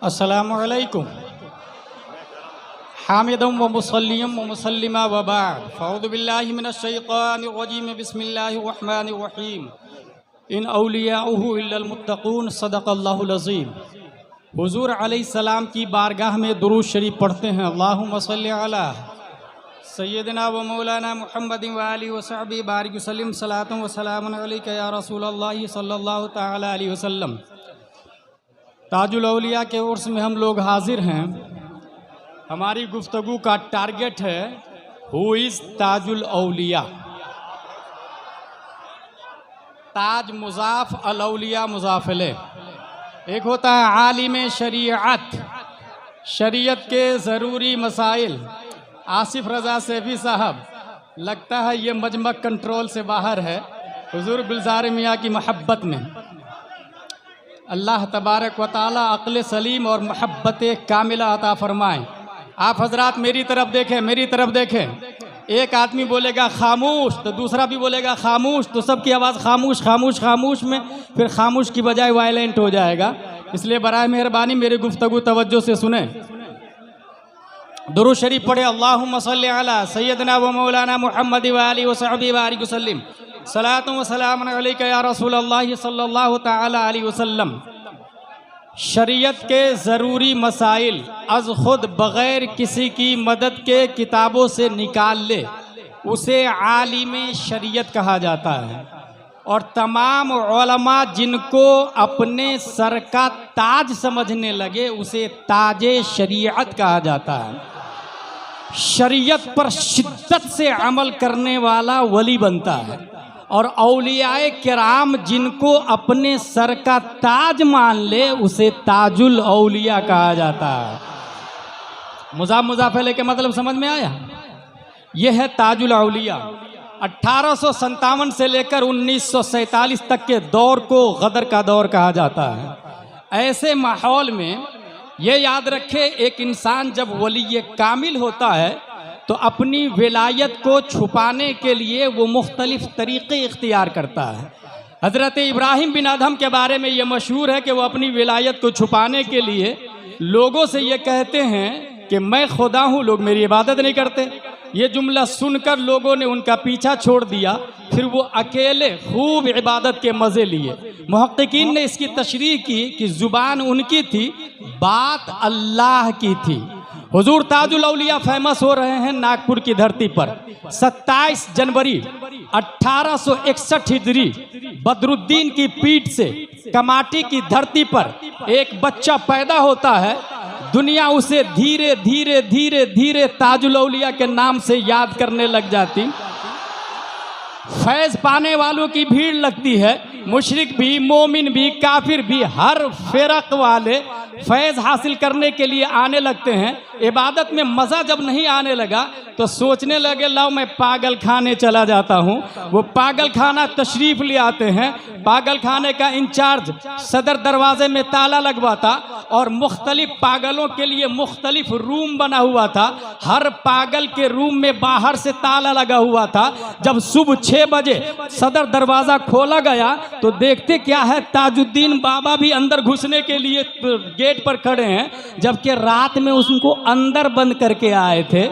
अस्सलामुअलैकुम हामिदुम व मुसल्लिम व मुसल्लिमा व बाद फ़अऊज़ु बिल्लाहि मिनश शैतानिर रजीम बिस्मिल्लाहिर रहमानिर रहीम इन औलियाउहु इल्लल मुत्तक़ून सदक़ल्लाहुल अज़ीम। हुज़ूर अलैहिस्सलाम की बारगाह में दुरूद शरीफ पढ़ते हैं। अल्लाहुम्मा सल्लि अला सय्यदना व मौलाना मुहम्मदिन व आलिहि व सहबिहि बारिक वसल्लिम सलातun व सलामुन अलैका या रसूलल्लाह सल्लल्लाहु तआला अलैहि वसल्लम। ताजुल औलिया के उर्स में हम लोग हाजिर हैं। हमारी गुफ्तगू का टारगेट है हु इज़ ताजुल औलिया। ताज मुज़ाफ़ अल औलिया मुज़ाफ़ इलैह। एक होता है आलिम शरीअत, शरीयत के ज़रूरी मसाइल। आसिफ रज़ा सैफ़ी साहब, लगता है ये मजमक कंट्रोल से बाहर है। हुज़ूर गुलज़ार मियाँ की मोहब्बत में अल्लाह तबारक व तआला अक़्ल सलीम और मोहब्बत कामिला अता फ़रमाएँ। आप हजरात मेरी तरफ देखें, मेरी तरफ देखें। एक आदमी बोलेगा खामोश तो दूसरा भी बोलेगा खामोश, तो सबकी आवाज़ खामोश खामोश खामोश में फिर खामोश की बजाय वायलेंट हो जाएगा। इसलिए बराए मेहरबानी मेरी गुफ्तगू तवज्जो से सुने। दुरूद शरीफ पढ़े। अल्लाहुम्मा सल्लि अला सय्यदना व मौलाना मुहम्मद व आलिहि व सहबिहि बारिक वसल्लिम सलातun व सलामुन अलैका या रसूलल्लाह सल्लल्लाहु तआला अलैहि वसल्लम। शरीयत के ज़रूरी मसाइल अज़ खुद बग़ैर किसी की मदद के किताबों से निकाल ले, उसे आलिम शरीयत कहा जाता है। और तमाम उलमा जिनको अपने सर का ताज समझने लगे, उसे ताजे शरीयत कहा जाता है। शरीयत पर शिद्दत से अमल करने वाला वली बनता है। और औलियाए किराम जिनको अपने सर का ताज मान ले, उसे ताजुल औलिया कहा जाता है। मुज़ाफ़ के मतलब समझ में आया? यह है ताजुल औलिया। 1857 से लेकर 1947 तक के दौर को गदर का दौर कहा जाता है। ऐसे माहौल में यह याद रखे, एक इंसान जब वली कामिल होता है तो अपनी विलायत को छुपाने के लिए वो मुख्तलिफ तरीक़े इख्तियार करता है। हज़रत इब्राहिम बिन अदहम के बारे में ये मशहूर है कि वो अपनी विलायत को छुपाने के लिए लोगों से ये कहते हैं कि मैं खुदा हूँ, लोग मेरी इबादत नहीं करते। ये जुमला सुनकर लोगों ने उनका पीछा छोड़ दिया, फिर वो अकेले खूब इबादत के मज़े लिए। मुहक्किकीन ने इसकी तशरीह की कि ज़ुबान उनकी थी, बात अल्लाह की थी। हुजूर ताजुल औलिया फेमस हो रहे हैं नागपुर की धरती पर। 27 जनवरी 1861 हिजरी बदरुद्दीन की पीठ से कमाटी की धरती पर एक बच्चा पैदा होता है। दुनिया उसे धीरे धीरे धीरे धीरे ताजुल औलिया के नाम से याद करने लग जाती। फैज़ पाने वालों की भीड़ लगती है। मुशरिक भी, मोमिन भी, काफिर भी, हर फ़िरक़ वाले फैज़ हासिल करने के लिए आने लगते हैं। इबादत में मज़ा जब नहीं आने लगा तो सोचने लगे लाओ मैं पागल खाने चला जाता हूँ। वो पागल खाना तशरीफ़ ले आते हैं। पागल खाने का इंचार्ज सदर दरवाजे में ताला लगवाता और मुख्तलिफ पागलों के लिए मुख्तलिफ रूम बना हुआ था। हर पागल के रूम में बाहर से ताला लगा हुआ था। जब सुबह 6 बजे सदर दरवाज़ा खोला गया तो देखते क्या है, ताजुद्दीन बाबा भी अंदर घुसने के लिए गेट पर खड़े हैं, जबकि रात में उनको अंदर बंद करके आए थे।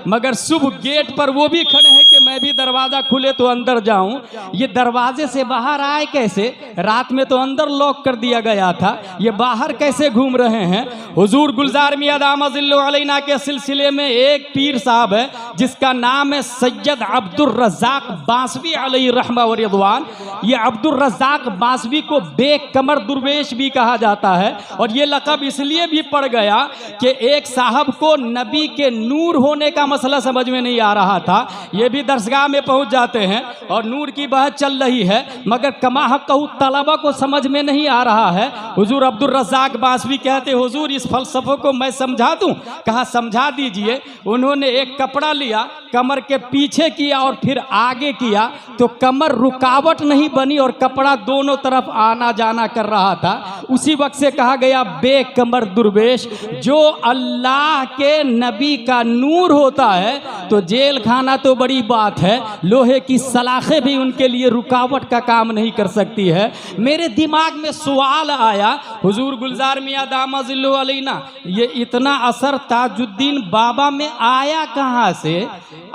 मगर सुबह गेट पर वो भी खड़े हैं कि मैं भी दरवाज़ा खुले तो अंदर जाऊं। ये दरवाजे से बाहर आए कैसे? रात में तो अंदर लॉक कर दिया गया था, ये बाहर कैसे घूम रहे हैं? हुजूर गुलज़ार मियाँ दामज़िल्लु अलैना के सिलसिले में एक पीर साहब है जिसका नाम है सैयद अब्दुर रज़्ज़ाक़ बांसवी अलैहि रहमा व रिज़वान। ये अब्दुर रज़्ज़ाक़ बांसवी को बेकमर दुर्वेश भी कहा जाता है। और ये लक़ब इसलिए भी पड़ गया कि एक साहब को नबी के नूर होने का मसला समझ में नहीं आ रहा था। ये भी दरसगाह में पहुंच जाते हैं और नूर की बहस चल रही है, मगर कमा हक़्क़हु तलबा को समझ में नहीं आ रहा है। हुजूर अब्दुर रज़्ज़ाक़ बांसवी कहते हुजूर इस फ़लसफ़े को मैं समझा दूं? कहा समझा दीजिए। उन्होंने एक कपड़ा लिया, कमर के पीछे किया और फिर आगे किया तो कमर रुकावट नहीं बनी और कपड़ा दोनों तरफ आना जाना कर रहा था। उसी वक्त से कहा गया बेकमर दुर्वेश, जो अल्लाह के नबी का नूर होता है तो जेल खाना तो बड़ी बात है, लोहे की सलाखें भी उनके लिए रुकावट का काम नहीं कर सकती है। मेरे दिमाग में सवाल आया, हुजूर गुलजार मियाँ दामजिल्लु अलैना, ये इतना असर ताजुद्दीन बाबा में आया कहाँ से?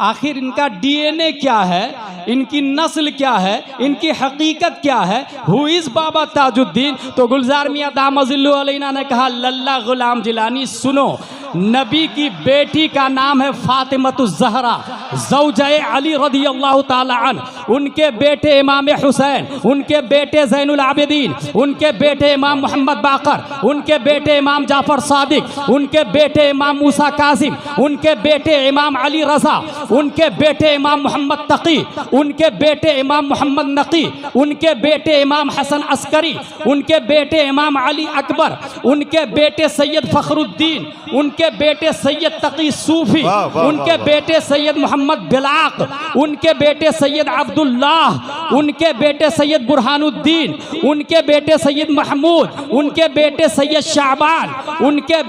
आखिर इनका डीएनए क्या है, इनकी नस्ल क्या है, इनकी हकीकत क्या है? हु इज बाबा ताजुद्दीन? तो गुलजार मियाँ दामजिल्लु अलैना ने कहा, लल्ला गुलाम जिलानी, सुनो, नबी की बेटी का नाम है फातिमतुज़ ज़हरा ज़ौजाए अली रज़ियल्लाहु ताला अन्हु, उनके बेटे इमाम हुसैन, उनके बेटे ज़ैनुल आबिदीन, उनके बेटे इमाम मोहम्मद बाकर, उनके बेटे इमाम जाफ़र सादिक, उनके बेटे इमाम मूसा कासिम, उनके बेटे इमाम अली रज़ा, उनके बेटे इमाम मोहम्मद तकी, उनके बेटे इमाम मोहम्मद नकी, उनके बेटे इमाम हसन अस्करी, उनके बेटे इमाम अली अकबर, उनके बेटे सैयद फ़खरुद्दीन, उनके बेटे सैयद तकी सूफी, उनके बेटे सैयद मोहम्मद बिलाक, उनके बेटे सैयद अब्दुल्लाह, उनके बेटे सैयद बुरहानुद्दीन, उनके बेटे सैयद महमूद, उनके बेटे सैयद शाबान, उनके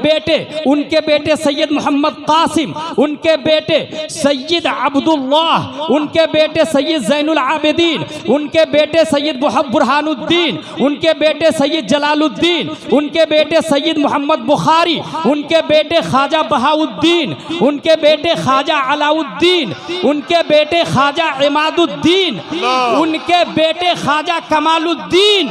बेटे सैयद मोहम्मद कासिम, उनके बेटे सैयद अब्दुल्लाह, उनके बेटे सैयद ज़ैनुल आबिदीन, उनके बेटे सैयद बुरहानुद्दीन, उनके बेटे सैयद जलालुद्दीन, उनके बेटे सैयद मोहम्मद बुखारी, उनके बेटे ख्वाजा बहाउद्दीन, उनके बेटे ख्वाजा अलाउद्दीन, उनके बेटे ख्वाजा इमादुद्दीन, उनके बेटे ख्वाजा कमालुद्दीन,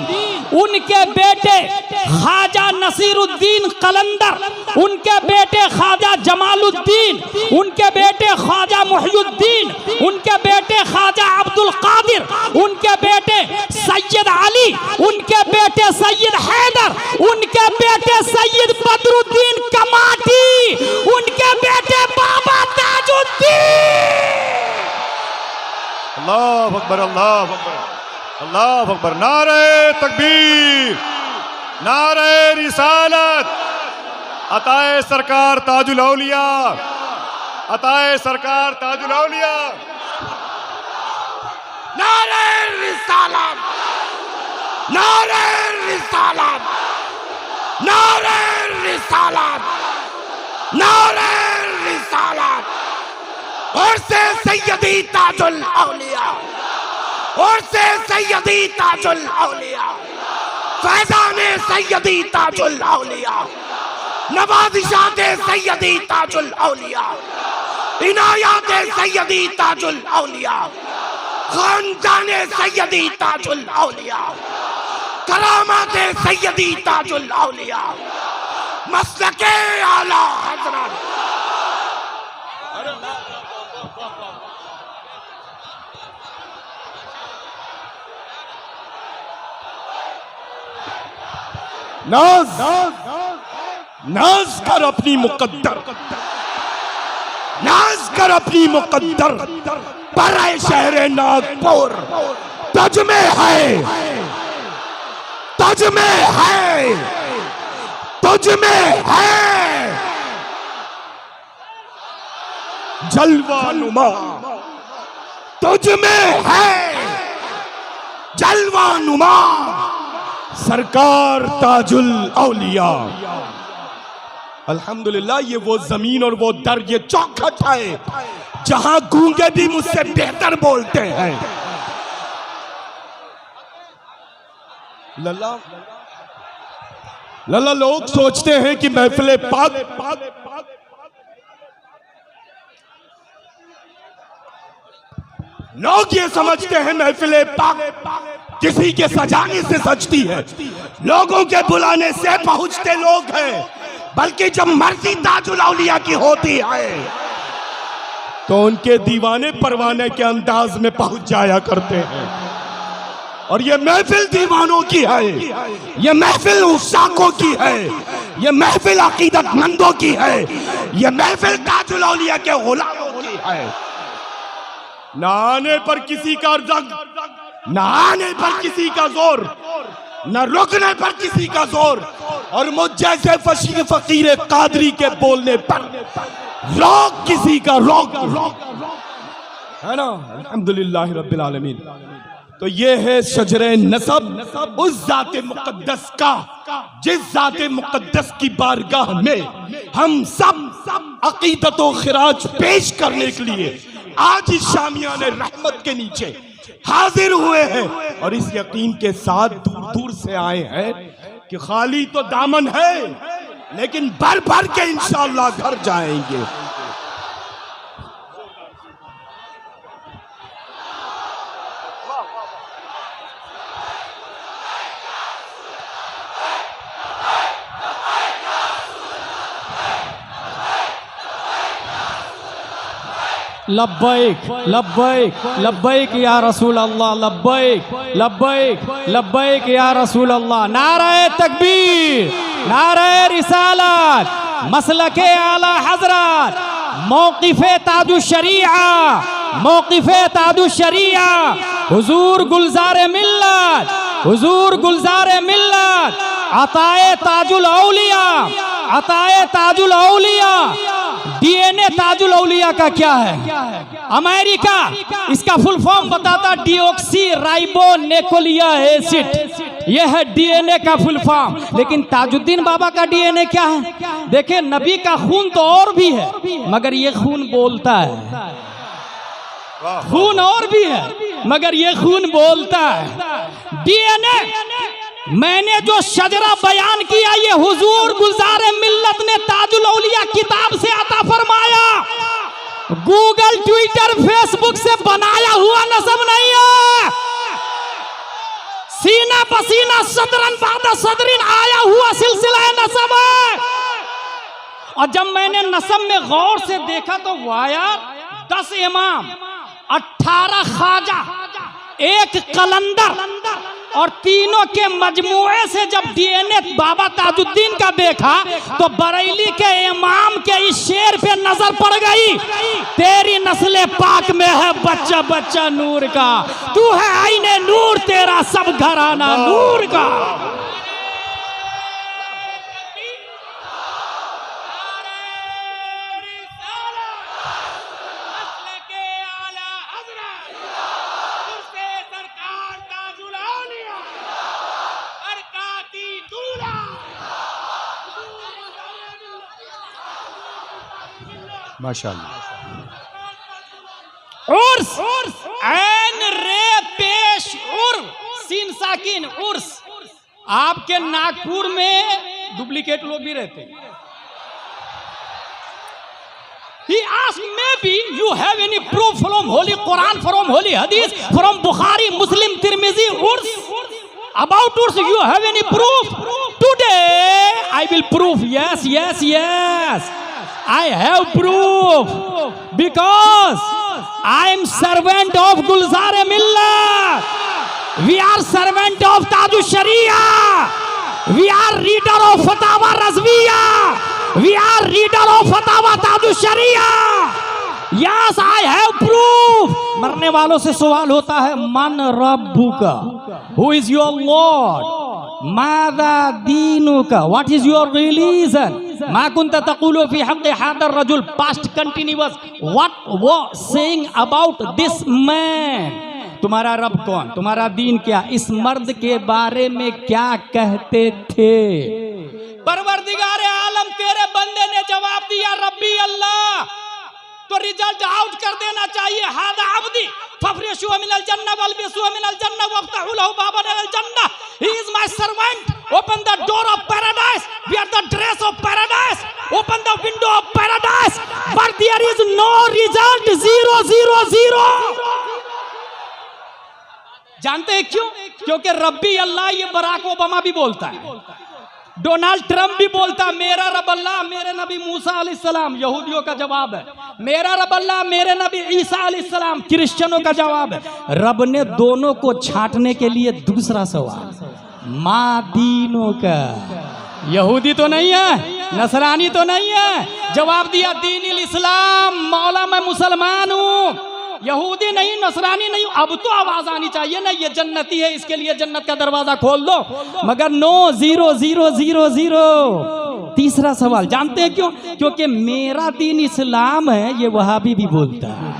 उनके बेटे ख्वाजा नसीरुद्दीन कलंदर, उनके बेटे ख्वाजा जमालुद्दीन, उनके बेटे ख्वाजा मुहियुद्दीन, उनके बेटे ख्वाजा अब्दुल कादिर, उनके बेटे सैयद अली, उनके बेटे सैयद हैदर, उनके बेटे सैयद बदरुद्दीन कमाटी, उनके बेटे बाबा ताजुद्दीन। अल्लाह अकबर, अल्लाह अकबर, अल्लाह अकबर। नारे तकबीर, नारे रिसालत, अताए सरकार ताजुल औलिया, अताए सरकार ताजुल औलिया। नारे रिसालत, नारे रिसालत, नारे रिसालत, नारे रिसालत। और से सैयदी ताजुल औलिया, और से सैयदी ताजुल औलिया, फैज़ाने सैयदी ताजुल औलिया, नवाज़िशाते सैयदी ताजुल औलिया, इनायाते सैयदी ताजुल औलिया, खानदाने सैयदी ताजुल औलिया, करामाते सैयदी ताजुल औलिया, मसलके आला हज़रत। नाज कर अपनी मुकद्दर, नाज कर अपनी मुकद्दर, बराए शहरे नागपुर तज में है, तज में है, तुझ में है जलवा नुमा, तुझ में है जलवा नुमा सरकार ताजुल औलिया। अल्हम्दुलिल्लाह, ये वो जमीन और वो दर, ये चौखट है जहां गूंगे भी मुझसे बेहतर बोलते हैं। लल्ला लल्ला, लोग सोचते हैं कि महफिले पाक, लोग ये समझते हैं महफिले पाक किसी के सजाने से सजती है, लोगों के बुलाने से पहुंचते लोग हैं, बल्कि जब मर्जी ताजुल औलिया की होती है तो उनके दीवाने परवाने के अंदाज में पहुंच जाया करते हैं। और ये महफिल दीवानों की है, ये महफिल उस्ताकों की है, ये महफिल अकीदतमंदों की है, ये महफिल ताजुल औलिया के गुलामों की है। ना आने पर किसी का रंग, ना आने पर किसी का जोर, न रुकने पर किसी का जोर, और मुझ जैसे फकीर कादरी के बोलने पर रोक किसी का रोक है ना। अल्हम्दुलिल्लाह रब्बिल आलमीन। तो ये है शजरे नसब, उस जाते मुकद्दस का जिस जाते मुकद्दस की बारगाह में हम सब अकीदत व खिराज पेश करने के लिए आज इस शामियाने रहमत के नीचे हाजिर हुए हैं, और इस यकीन के साथ दूर दूर से आए हैं कि खाली तो दामन है लेकिन भर भर के इंशाअल्लाह घर जाएंगे। लब्बैक लब्बैक लब्बैक या रसूल अल्लाह, लब्बैक लब्बैक लब्बैक या रसूल अल्लाह। नारे तकबीर, नारे रिसालत, मसलके आला हजरत, मौक़िफ़े ताजुश शरीआ, मौक़िफ़े ताजुश शरीआ, हुजूर गुलज़ारे मिल्लत, हुजूर गुलज़ारे मिल्लत, अताए ताजुल औलिया, अताए ताजुल औलिया। डीएनए ताजुल औलिया का क्या है? अमेरिका इसका फुल फॉर्म बताता डिऑक्सी राइबोन्यूक्लिक एसिड, यह है डीएनए का फुल फॉर्म। लेकिन ताजुद्दीन बाबा का डीएनए क्या है? देखिए, नबी का खून तो और भी है मगर ये खून बोलता है, खून और भी है मगर ये खून बोलता है। डीएनए मैंने जो शजरा बयान किया ये हुजूर गुलज़ारे मिल्लत ने ताजुल औलिया किताब से अता फरमाया, गूगल ट्विटर फेसबुक से बनाया हुआ नसब नहीं है, सीना पसीना सदरन बाद सदरिन आया हुआ सिलसिला नसब है। और जब मैंने नसब में गौर से देखा तो वाया 10 इमाम, 18 ख्वाजा, 1 कलंदर और तीनों के मजमुए से जब डीएनए बाबा ताजुद्दीन का देखा तो बरेली के इमाम के इस शेर पे नजर पड़ गई, तेरी नस्ले पाक में है बच्चा बच्चा नूर का, तू है आईने नूर, तेरा सब घराना नूर का। माशाअल्लाह। उर्स, ऐन रे पेश उर, सीन साकिन उर्स। आपके नागपुर में डुप्लीकेट लोग भी रहते हैं। He asked, maybe you have any proof from Holy Quran, from Holy Hadith, from Bukhari, Muslim, Tirmizi, Urs? About Urs, you have any proof? Today, I will prove. Yes, yes, yes. I have proof because I am servant of Gulzar-e Millat. We are servant of Tajush Sharia. We are reader of Fatawa Razviya. We are reader of Fatawa Tajush Sharia. Yes, I have proof. मरने वालों से सवाल होता है, मन रब्बुका, who is your Lord? मादा दीनुका, what is your religion? मा कुंता तक़ूलु फी हक़्क़ि हादर रजुल, past continuous, what was saying about this man? तुम्हारा रब कौन, तुम्हारा दीन क्या, इस मर्द के बारे में क्या कहते थे? परवरदिगार आलम तेरे बंदे ने जवाब दिया, रब्बी अल्लाह। तो रिजल्ट आउट कर देना चाहिए, हादा अब्दी फफरिशु मिनल जन्नह वल्बिसु मिनल जन्नह वफ्तहु लहु बाबन अल जन्नह। He is my servant, open the door of paradise, wear the dress of paradise, open the window of paradise, but there is no result, 0 0 0। जानते हैं क्यों? क्योंकि रब्बी अल्लाह ये बराक ओबामा भी बोलता है, डोनाल्ड ट्रंप भी बोलता है मेरा रब अल्लाह मेरे नबी मूसा अलैहिस्सलाम, यहूदियों का जवाब है। मेरा रब अल्लाह मेरे नबी ईसा अलैहिस्सलाम, क्रिश्चियनों का जवाब है। रब ने दोनों को छांटने के लिए दूसरा सवाल, माँ दीनों का, यहूदी तो नहीं है, नसरानी तो नहीं है, जवाब दिया दीन इस्लाम, मौला मैं मुसलमान हूँ, यहूदी नहीं, नसरानी नहीं। अब तो आवाज आनी चाहिए ना, ये जन्नती है, इसके लिए जन्नत का दरवाजा खोल दो, मगर नो, 0 0 0 0। तीसरा सवाल, जानते हैं क्यों? क्योंकि मेरा दीन इस्लाम है, ये वहाबी भी बोलता है।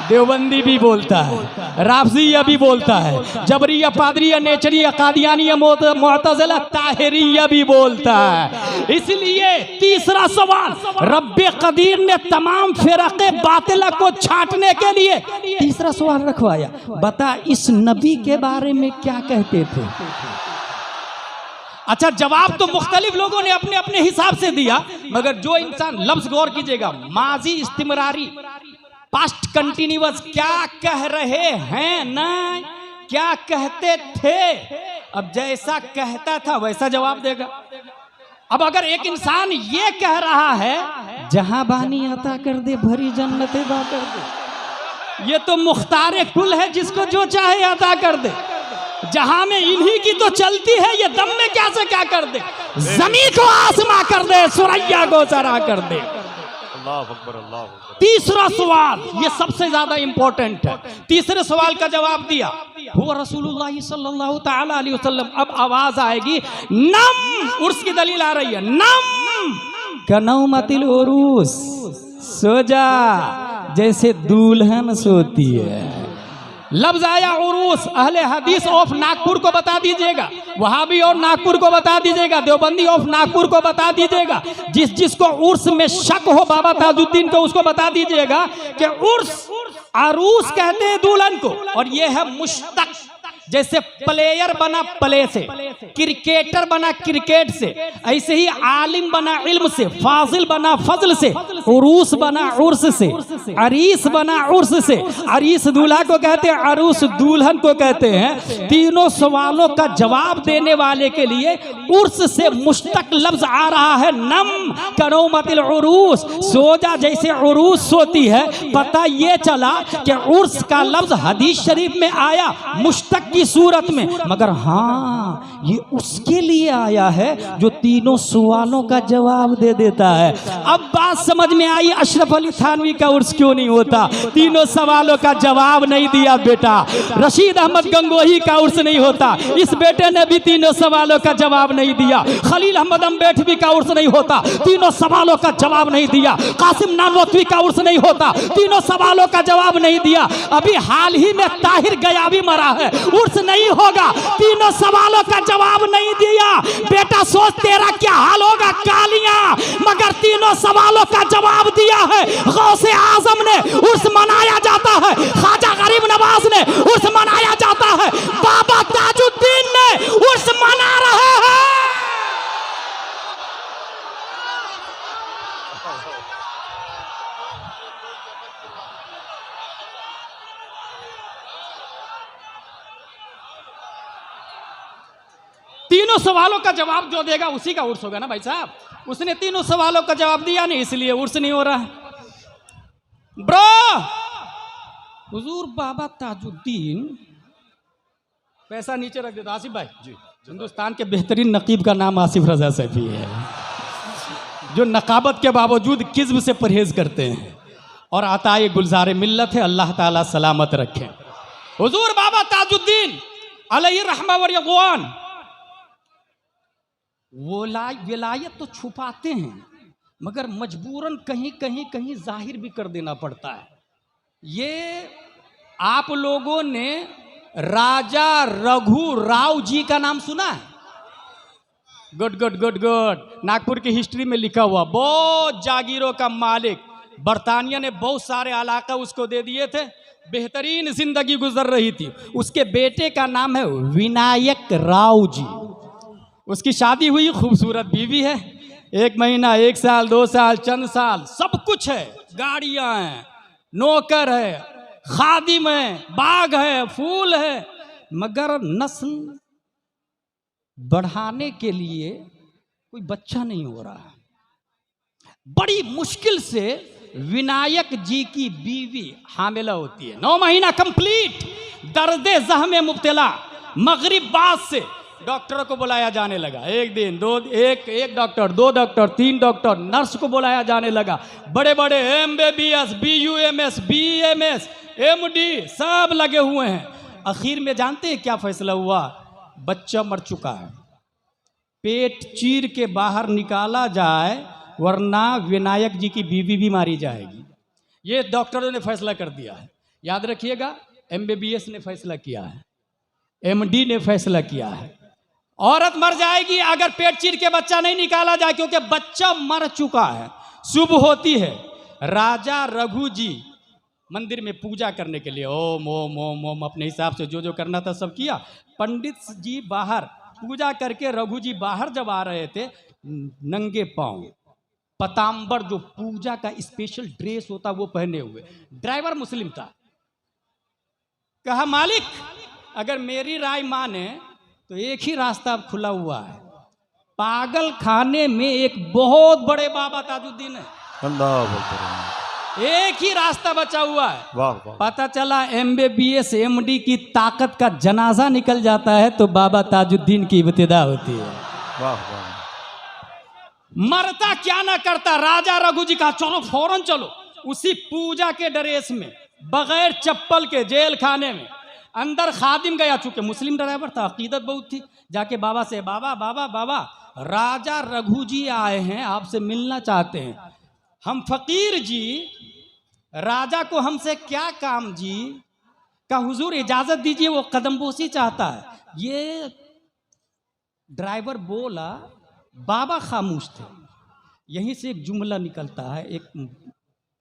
देवबंदी भी बोलता है, राफजिया भी बोलता है, जबरिया, पादरिया, नेचरिया, कादियानिया, मुअतज़िला, ताहिरिया भी बोलता है। इसलिए तीसरा सवाल, रब्बे कदीर ने तमाम फिरक़े बातिला को छांटने के लिए तीसरा सवाल रखवाया, बता इस नबी के बारे में क्या कहते थे। अच्छा, जवाब तो मुख्तलिफ लोगों ने अपने अपने हिसाब से दिया, मगर जो इंसान, लफ्ज गौर कीजिएगा, माजी इस्तिमरारी, पास्ट कंटिन्यूअस, क्या कह रहे हैं ना क्या कहते थे। अब जैसा कहता था वैसा जवाब देगा। अब अगर एक इंसान ये कह रहा है जहां बानी अता कर दे भरी जन्नते बा कर दे, ये तो मुख्तारे कुल है, जिसको जो चाहे अता कर दे। जहां में इन्हीं की तो चलती है, ये दम में क्या से क्या कर दे, जमीन को आसमां कर दे, सुरैया को जरा कर दे। अल्लाह अकबर, अल्लाह अकबर। तीसरा सवाल, ये सबसे ज्यादा इंपॉर्टेंट है। तीसरे सवाल का जवाब दिया, हुआ रसूलुल्लाह सल्लल्लाहु तआला अलैहि वसल्लम। अब आवाज आएगी, नम, उर्स की दलील आ रही है, नम कनौमतिल उरूस, सो जा जैसे दुल्हन सोती है। लफ्ज आया उरूस, अहले हदीस ऑफ नागपुर को बता दीजिएगा, वहाबी और नागपुर को बता दीजिएगा, देवबंदी ऑफ नागपुर को बता दीजिएगा, जिसको उर्स में शक हो बाबा ताजुद्दीन को उसको बता दीजिएगा कि उर्स, अरूस कहते हैं दुल्हन को, और यह है मुश्तक। जैसे प्लेयर बना प्ले से, क्रिकेटर बना क्रिकेट से, ऐसे ही आलिम बना इल्म से, फाजिल बना फजल से, उरूस बना उर्स से, अरीस बना उर्स से। अरीस दूल्हा को कहते हैं, अरूस दुल्हन को कहते हैं। तीनों सवालों का जवाब देने वाले के लिए उर्स से मुश्तक लफ्ज आ रहा है, नम कनौमतिल उरूस, सो जा जैसे उरूस सोती है। पता ये चला कि उर्स का लफ्ज हदीस शरीफ में आया मुश्तक की सूरत में, मगर हाँ ये उसके लिए आया है जो तीनों सवालों का जवाब दे देता है। अब बात समझ में आई, अशरफ अली थानवी का उर्स क्यों नहीं होता, तीनों सवालों का जवाब नहीं दिया बेटा। रशीद अहमद गंगोही का उर्स नहीं होता, इस बेटे ने भी तीनों सवालों का जवाब नहीं दिया। खलील अहमद अम्बेडवी का उर्स नहीं होता, तीनों सवालों का जवाब नहीं दिया। कासिम नानवतवी का उर्स नहीं होता, तीनों सवालों का जवाब नहीं दिया। अभी हाल ही में ताहिर गयावी मरा है, उर्स नहीं होगा, तीनों सवालों का जवाब नहीं दिया। बेटा सोच तेरा क्या हाल होगा कालियां, मगर तीनों सवालों का जवाब दिया है। गौसे आजम ने उर्स मनाया जाता है, ख्वाजा गरीब नवाज ने उर्स मनाया जाता है, बाबा ताजुद्दीन ने उर्स मना रहे हैं। तीनों सवालों का जवाब जो देगा उसी का उर्स होगा ना भाई साहब। उसने तीनों सवालों का जवाब दिया नहीं, इसलिए उर्स नहीं हो रहा है। ब्रो, हुजूर बाबा ताजुद्दीन, पैसा नीचे रख देता आसिफ भाई जी। हिंदुस्तान के बेहतरीन नकीब का नाम आसिफ रजा सैफी है, जो नकाबत के बावजूद किज़्ब से परहेज करते हैं और अताए गुलजार मिल्लत है। अल्लाह ताला सलामत रखे। हुजूर बाबा ताजुद्दीन अलैहि रहमा व रिज़वान विलायत तो छुपाते हैं, मगर मजबूरन कहीं कहीं कहीं जाहिर भी कर देना पड़ता है। ये आप लोगों ने राजा रघु राव जी का नाम सुना है? Good good good good, Nagpur की हिस्ट्री में लिखा हुआ, बहुत जागीरों का मालिक, बरतानिया ने बहुत सारे इलाका उसको दे दिए थे, बेहतरीन जिंदगी गुजर रही थी। उसके बेटे का नाम है विनायक राव जी। उसकी शादी हुई, खूबसूरत बीवी है, 1 महीना, 1 साल, 2 साल, चंद साल, सब कुछ है, गाड़ियां हैं, नौकर है, खादिम है, बाग है, फूल है, मगर नस्ल बढ़ाने के लिए कोई बच्चा नहीं हो रहा है। बड़ी मुश्किल से विनायक जी की बीवी हामिला होती है, 9 महीना कंप्लीट, दर्द जह में मुब्तला। मगरिब बाद से डॉक्टरों को बुलाया जाने लगा, एक दिन एक डॉक्टर, 2 डॉक्टर, 3 डॉक्टर, नर्स को बुलाया जाने लगा, बड़े बड़े MBBS, BUMS, BMS, MD सब लगे हुए हैं। आखिर में जानते हैं क्या फैसला हुआ? बच्चा मर चुका है, पेट चीर के बाहर निकाला जाए, वरना विनायक जी की बीवी भी मारी जाएगी। ये डॉक्टरों ने फैसला कर दिया है। याद रखिएगा, MBBS ने फैसला किया है, MD ने फैसला किया है, औरत मर जाएगी अगर पेट चीर के बच्चा नहीं निकाला जाए, क्योंकि बच्चा मर चुका है। शुभ होती है। राजा रघु जी मंदिर में पूजा करने के लिए ओम ओम ओम ओम अपने हिसाब से जो जो करना था सब किया। पंडित जी बाहर पूजा करके रघु जी बाहर जब आ रहे थे, नंगे पांव, पतांबर जो पूजा का स्पेशल ड्रेस होता वो पहने हुए। ड्राइवर मुस्लिम था। कहा मालिक अगर मेरी राय माने तो एक ही रास्ता अब खुला हुआ है, पागल खाने में एक बहुत बड़े बाबा ताजुद्दीन है, अल्लाह अकबर। एक ही रास्ता बचा हुआ है। वाह वाह। पता चला MBBS MD की ताकत का जनाजा निकल जाता है तो बाबा ताजुद्दीन की इब्तिदा होती है। वाह वाह। मरता क्या ना करता, राजा रघु जी कहा चलो फौरन चलो। उसी पूजा के ड्रेस में बगैर चप्पल के जेल खाने में अंदर खादिम गया, चूंकि मुस्लिम ड्राइवर था, अकीदत बहुत थी, जाके बाबा से बाबा बाबा बाबा राजा रघु जी आए हैं, आपसे मिलना चाहते हैं। हम फकीर जी, राजा को हमसे क्या काम जी? का हुजूर इजाजत दीजिए, वो कदमबोसी चाहता है। ये ड्राइवर बोला, बाबा खामोश थे। यहीं से एक जुमला निकलता है, एक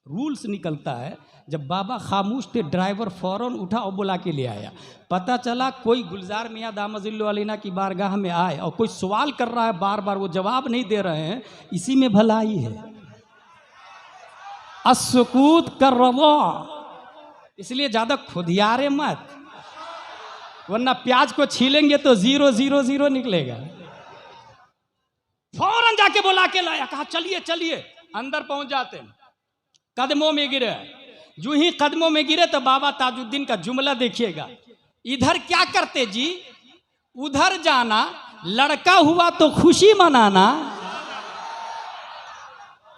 रूल्स निकलता है। जब बाबा खामोश थे, ड्राइवर फौरन उठा और बुला के ले आया। पता चला कोई गुलजार मियाँ दामजिल्लु अलैना की बारगाह में आए और कोई सवाल कर रहा है, बार बार वो जवाब नहीं दे रहे हैं, इसी में भलाई है। अस्सुकूत कर रवा, इसलिए ज्यादा खुदियारे मत, वरना प्याज को छीलेंगे तो 000 निकलेगा। फौरन जाके बुला के लाया, कहा चलिए चलिए। अंदर पहुंच जाते हैं, कदमों में गिरे। जो ही कदमों में गिरे तो बाबा ताजुद्दीन का जुमला देखिएगा, इधर क्या करते जी, उधर जाना, लड़का हुआ तो खुशी मनाना।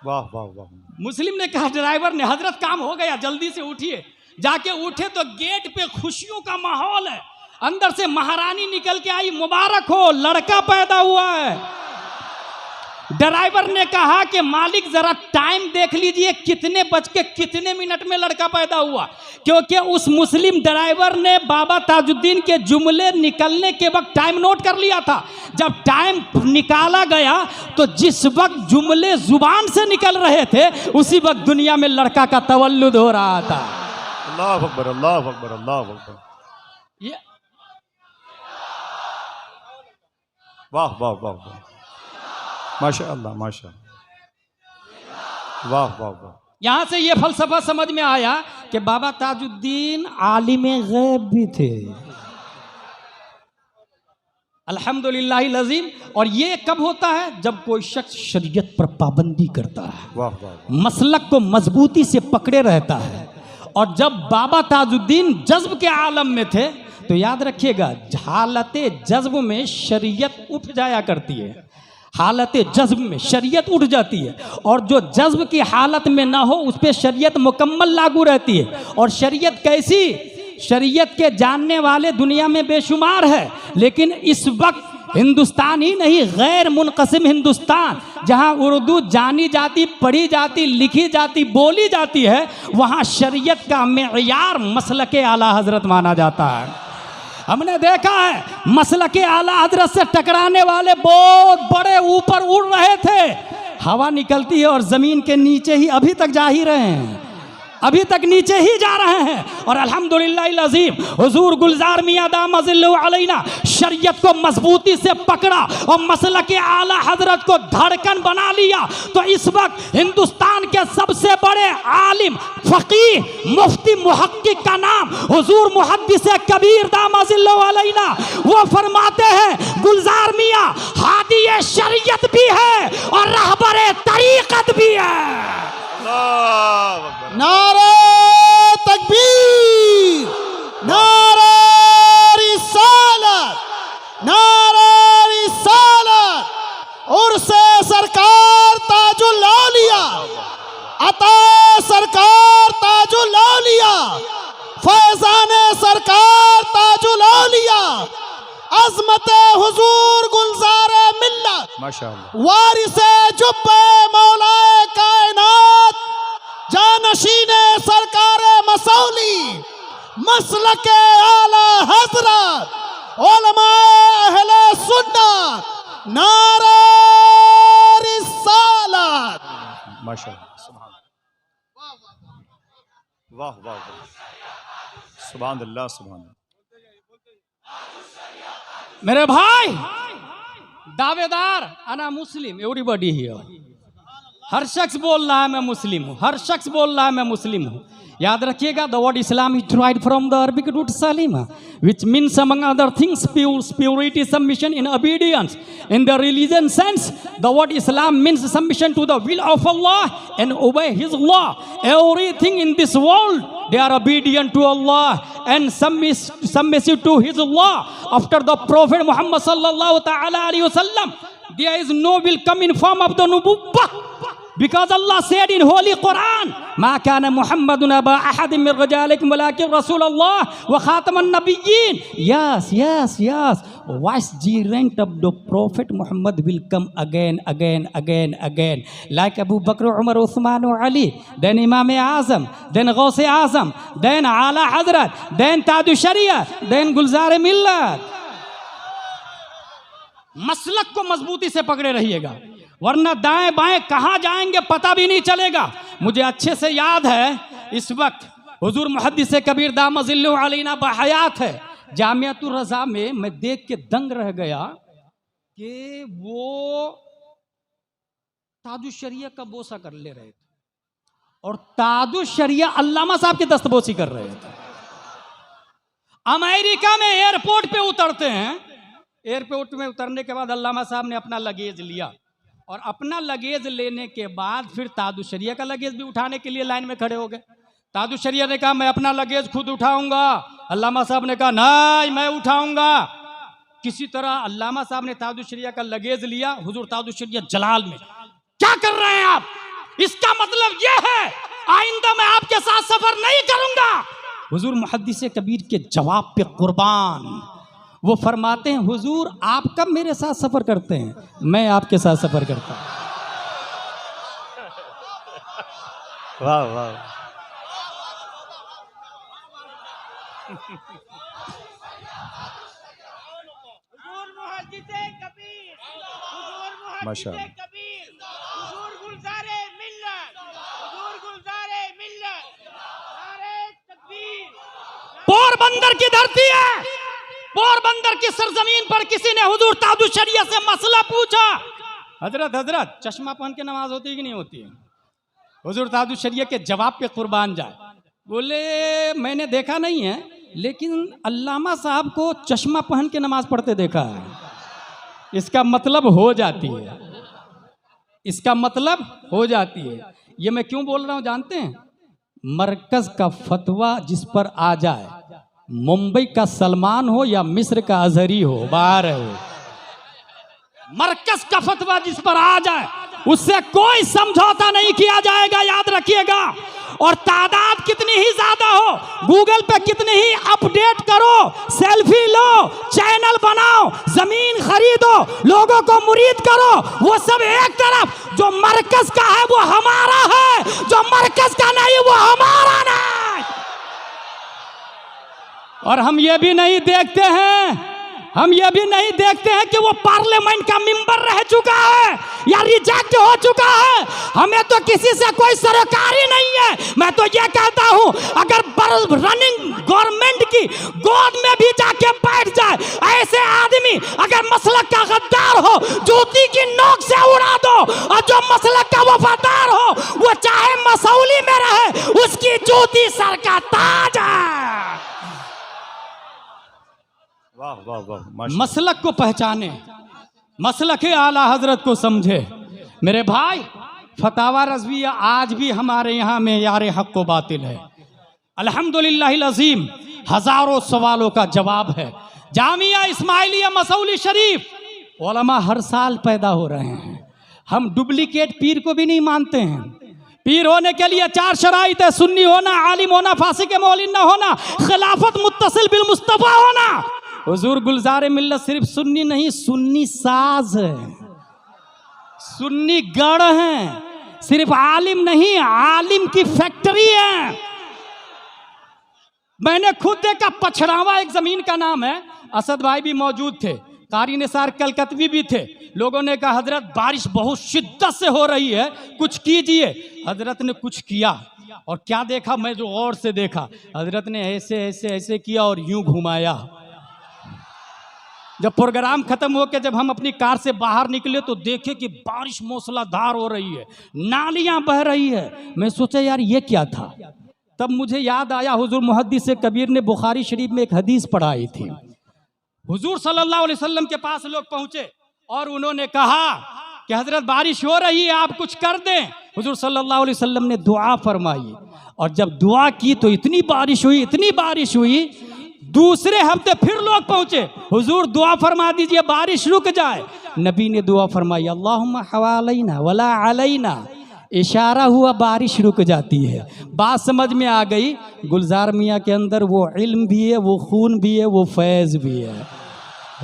वाह वाह वाह। मुस्लिम ने कहा, ड्राइवर ने, हजरत काम हो गया, जल्दी से उठिए। जाके उठे तो गेट पे खुशियों का माहौल है। अंदर से महारानी निकल के आई, मुबारक हो, लड़का पैदा हुआ है। ड्राइवर ने कहा कि मालिक जरा टाइम देख लीजिए, कितने बज के कितने मिनट में लड़का पैदा हुआ, क्योंकि उस मुस्लिम ड्राइवर ने बाबा ताजुद्दीन के जुमले निकलने के वक्त टाइम नोट कर लिया था। जब टाइम निकाला गया तो जिस वक्त जुमले जुबान से निकल रहे थे, उसी वक्त दुनिया में लड़का का तवल्लुद हो रहा था। अल्लाह अकबर अल्लाह अकबर अल्लाह अकबर। ये वाह वाह वाह वाह, माशाअल्लाह माशाअल्लाह, वाह वाह वाह। यहां से ये फलसफा समझ में आया कि बाबा ताजुद्दीन आलिम गैब भी थे। अल्हम्दुलिल्लाह लजीम। और ये कब होता है? जब कोई शख्स शरीयत पर पाबंदी करता है, वाह वाह, मसलक को मजबूती से पकड़े रहता है। और जब बाबा ताजुद्दीन जज्ब के आलम में थे, तो याद रखिएगा, हालत जज्ब में शरीयत उठ जाया करती है। हालत जज्ब में शरीयत उठ जाती है, और जो जज्ब की हालत में ना हो उस पर शरीयत मुकम्मल लागू रहती है। और शरीयत कैसी? शरीयत के जानने वाले दुनिया में बेशुमार है, लेकिन इस वक्त हिंदुस्तान ही नहीं, गैर मुनक़सिम हिंदुस्तान, जहां उर्दू जानी जाती, पढ़ी जाती, लिखी जाती, बोली जाती है, वहां शरीयत का मेयार मसलके आला हजरत माना जाता है। हमने देखा है मसलके आला हजरत से टकराने वाले बहुत बड़े ऊपर उड़ रहे थे, हवा निकलती है और जमीन के नीचे ही अभी तक जा ही रहे हैं, अभी तक नीचे ही जा रहे हैं। और अल्हम्दुलिल्लाह अज़ीम, हुजूर गुलजार मियाँ दामजिल्लु अलैना शरीयत को मजबूती से पकड़ा और मसलके आला हजरत को धड़कन बना लिया। तो इस वक्त हिंदुस्तान के सबसे बड़े आलिम, फकीह, मुफ्ती, मुहक्किक का नाम हुजूर मुहद्दिस कबीर दामजिल्लु अलैना, वो फरमाते हैं गुलजार मियाँ हादी शरीयत भी है और रहबरे तरीक़त भी है। नारे तकबीर, नारे रिसालत, नारे रिसालत। उर्से सरकार ताजुल औलिया, अता सरकार ताजुल औलिया, फैजाने सरकार ताजुल औलिया, अज़मते हुजूर गुलजारे मिल्लत, माशाअल्लाह, वारिसे जुब्बे मौलाए कायनात, जानशीने सरकारे मसौली, मसलक आला हजरत उलमा अहले सुन्नत नारे रिसालत। माशाअल्लाह, सुभान वाह वाह वाह, सुभान अल्लाह, सुभान अल्लाह। मेरे भाई दावेदार अना मुस्लिम, एवरीबॉडी हियर, हर शख्स बोल रहा है मैं मुस्लिम हूँ, हर शख्स बोल रहा है मैं मुस्लिम हूँ। याद रखिएगा, the word Islam is derived from the Arabic root salima, which means among other things purity, submission in obedience. In the religion sense, the word Islam means submission to the will of Allah and obey His law. Everything in this world, they are obedient to Allah and submissive to His law. After the Prophet Muhammad sallallahu ta'ala alayhi wasallam, there is no will come in form of the nubuwwah. Because Allah said in Holy Quran, "Ma kana Muhammadun aba ahadin min rijalikum walakin Rasulullah wa khataman nabiyyin." Yes, yes, yes. Vicegerent of the Prophet Muhammad will come again. Like Abu Bakr, Umar, Uthman, or Ali. Then Imam Azam. Then Ghaus Azam. Then Ala Hazrat. Then Taju Sharia. Then Gulzar Millat. मसलक को मजबूती से पकड़े रहिएगा, वरना दाएं बाएं कहाँ जाएंगे पता भी नहीं चलेगा। मुझे अच्छे से याद है, इस वक्त हुजूर मुहद्दिस कबीर दामजिल्लु अलैना बहयात है, जामियातुर रज़ा में मैं देख के दंग रह गया कि वो ताजुश शरिया का बोसा कर ले रहे थे और ताजुश शरिया अल्लामा साहब की दस्तबोसी कर रहे थे। अमेरिका में एयरपोर्ट पे उतरते हैं, एयरपोर्ट में उतरने के बाद अल्लामा साहब ने अपना लगेज लिया और अपना लगेज लेने के बाद फिर ताजुश शरिया का लगेज भी उठाने के लिए लाइन में खड़े हो गए। ताजुश शरिया ने कहा मैं अपना लगेज खुद उठाऊंगा, अल्लामा साहब ने कहा नहीं मैं उठाऊंगा। किसी तरह अल्लामा साहब ने ताजुश शरिया का लगेज लिया। हुजूर ताजुश शरिया जलाल में, क्या कर रहे हैं आप? इसका मतलब यह है आइंदा मैं आपके साथ सफर नहीं करूंगा। हुजूर मुहद्दिस कबीर के जवाब पे कुर्बान, वो फरमाते हैं हुजूर आप कब मेरे साथ सफर करते हैं? मैं आपके साथ सफर करता हूं। वाह वाह, माशाअल्लाह, पोरबंदर की धरती है, पोरबंदर की सरजमीन पर किसी ने हुजूर ताजुश शरिया से मसला पूछा, हजरत चश्मा पहन के नमाज होती है कि नहीं होती है? हुजूर ताजुश शरिया के जवाब पे कुर्बान जाए, बोले मैंने देखा नहीं है लेकिन अल्लामा साहब को चश्मा पहन के नमाज पढ़ते देखा है। इसका मतलब हो जाती है, इसका मतलब हो जाती है। ये मैं क्यों बोल रहा हूं जानते हैं? मरकज का फतवा जिस पर आ जाए, मुंबई का सलमान हो या मिस्र का अजहरी हो, बाहर है वो, मरकज का फतवा जिस पर आ जाए उससे कोई समझौता नहीं किया जाएगा, याद रखिएगा। और तादाद कितनी ही ज्यादा हो, गूगल पे कितनी ही अपडेट करो, सेल्फी लो, चैनल बनाओ, जमीन खरीदो, लोगों को मुरीद करो, वो सब एक तरफ। जो मरकज का है वो हमारा है, जो मरकज का नहीं वो हमारा नहीं। और हम ये भी नहीं देखते हैं, हम ये भी नहीं देखते हैं कि वो पार्लियामेंट का मेंबर रह चुका है या रिजेक्ट हो चुका है। हमें तो किसी से कोई सरोकारी नहीं है। मैं तो ये कहता हूं अगर रनिंग गवर्नमेंट की गोद में भी जाके बैठ जाए ऐसे आदमी, अगर मसलक का गद्दार हो जूती की नोक से उड़ा दो, और जो मसलक का वफादार हो वो चाहे मसौली में रहे उसकी जूती सर का ताज है। वाह वाह वाह, मसलक को पहचाने, मसलक आला हजरत को समझे। मेरे भाई फतावा रज़विया आज भी हमारे यहाँ में यार हक को बातिल है। अल्हम्दुलिल्लाहिल अज़ीम हजारों सवालों का जवाब है। जामिया इस्माइलिया मसौली शरीफ उलमा हर साल पैदा हो रहे हैं। हम डुप्लीकेट पीर को भी नहीं मानते हैं। पीर होने के लिए 4 शराइत है, सुन्नी होना, आलिम होना, फासिक मौलिन न होना, खिलाफत मुत्तसिल बिल मुस्तफा होना। हुजूर गुलजार मिल्लत सिर्फ सुन्नी नहीं, सुन्नी साज है, सुन्नी गढ़ है, सिर्फ आलिम नहीं आलिम की फैक्ट्री है। मैंने खुद देखा। पछरावा एक जमीन का नाम है। असद भाई भी मौजूद थे, कारी निसार कलकतवी भी थे। लोगों ने कहा हजरत बारिश बहुत शिद्दत से हो रही है, कुछ कीजिए। हजरत ने कुछ किया और क्या देखा, मैं जो गौर से देखा, हजरत ने ऐसे ऐसे ऐसे किया और यूं घुमाया। जब प्रोग्राम खत्म हो के जब हम अपनी कार से बाहर निकले तो देखे कि बारिश मूसलाधार हो रही है, नालियां बह रही है। मैं सोचा यार ये क्या था। तब मुझे याद आया हुजूर मुहद्दिस कबीर ने बुखारी शरीफ में एक हदीस पढ़ाई थी। हुजूर सल्लल्लाहु अलैहि वसल्लम के पास लोग पहुंचे और उन्होंने कहा कि हजरत बारिश हो रही है, आप कुछ कर दें। हुजूर सल्लल्लाहु अलैहि वसल्लम ने दुआ फरमाई और जब दुआ की तो इतनी बारिश हुई, इतनी बारिश हुई। दूसरे हफ्ते फिर लोग पहुंचे, हुजूर दुआ फरमा दीजिए बारिश रुक जाए। नबी ने दुआ फरमाई अल्लाहुम्मा हवालैना वला अलैना। इशारा हुआ बारिश रुक जाती है। बात समझ में आ गई। गुलजार मियाँ के अंदर वो इल्म भी है, वो खून भी है, वो फैज़ भी है।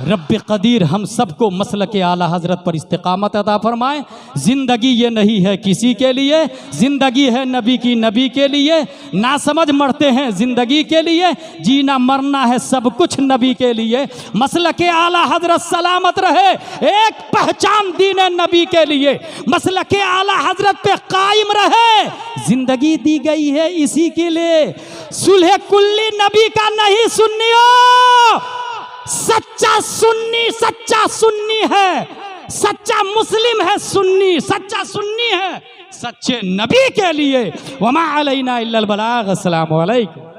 रब्बे कदीर हम सबको मसलक आला हजरत पर इस्तिकामत अता फरमाए। ज़िंदगी ये नहीं है किसी के लिए, ज़िंदगी है नबी की, नबी के लिए। ना समझ मरते हैं ज़िंदगी के लिए, जीना मरना है सब कुछ नबी के लिए। मसलक आला हजरत सलामत रहे, एक पहचान दीन नबी के लिए। मसलक आला हजरत पे कायम रहे, ज़िंदगी दी गई है इसी के लिए। सुलह कुल्ली नबी का नहीं सुन्नियो, सच्चा सुन्नी है, सच्चा मुस्लिम है सुन्नी, सच्चा सुन्नी है सच्चे नबी के लिए। वमा अलैना इल्लल बलाग। अस्सलामु अलैकुम।